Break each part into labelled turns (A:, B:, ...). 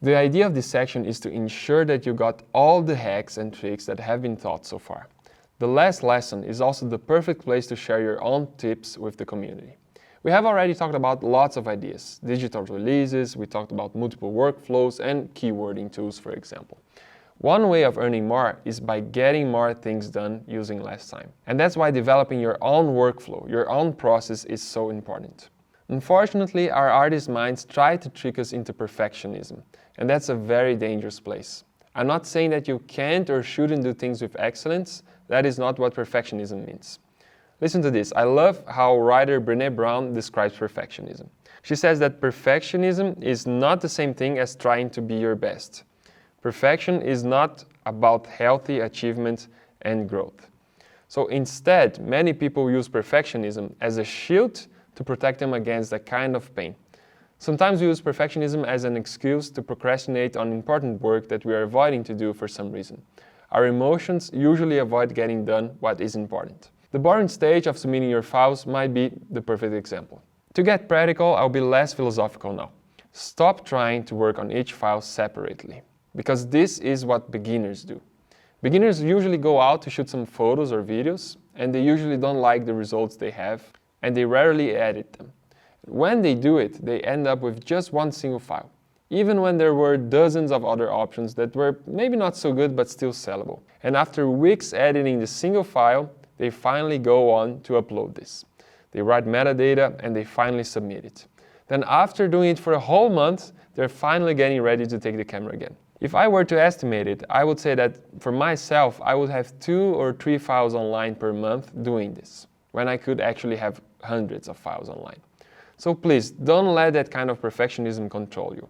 A: The idea of this section is to ensure that you got all the hacks and tricks that have been taught so far. The last lesson is also the perfect place to share your own tips with the community. We have already talked about lots of ideas, digital releases, we talked about multiple workflows and keywording tools, for example. One way of earning more is by getting more things done using less time. And that's why developing your own workflow, your own process is so important. Unfortunately, our artist minds try to trick us into perfectionism, and that's a very dangerous place. I'm not saying that you can't or shouldn't do things with excellence. That is not what perfectionism means. Listen to this. I love how writer Brené Brown describes perfectionism. She says that perfectionism is not the same thing as trying to be your best. Perfection is not about healthy achievement and growth. So instead, many people use perfectionism as a shield to protect them against that kind of pain. Sometimes we use perfectionism as an excuse to procrastinate on important work that we are avoiding to do for some reason. Our emotions usually avoid getting done what is important. The boring stage of submitting your files might be the perfect example. To get practical, I'll be less philosophical now. Stop trying to work on each file separately, because this is what beginners do. Beginners usually go out to shoot some photos or videos, and they usually don't like the results they have, and they rarely edit them. When they do it, they end up with just one single file, even when there were dozens of other options that were maybe not so good but still sellable. And after weeks editing the single file, they finally go on to upload this. They write metadata and they finally submit it. Then after doing it for a whole month, they're finally getting ready to take the camera again. If I were to estimate it, I would say that for myself, I would have 2 or 3 files online per month doing this, when I could actually have hundreds of files online. So please, don't let that kind of perfectionism control you.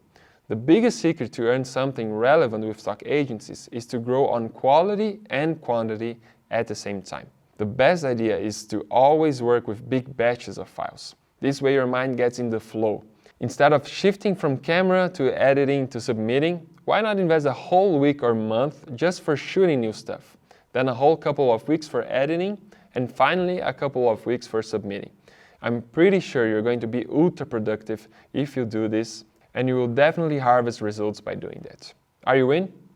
A: The biggest secret to earn something relevant with stock agencies is to grow on quality and quantity at the same time. The best idea is to always work with big batches of files. This way your mind gets in the flow. Instead of shifting from camera to editing to submitting, why not invest a whole week or month just for shooting new stuff, then a whole couple of weeks for editing, and finally a couple of weeks for submitting. I'm pretty sure you're going to be ultra productive if you do this, and you will definitely harvest results by doing that. Are you in?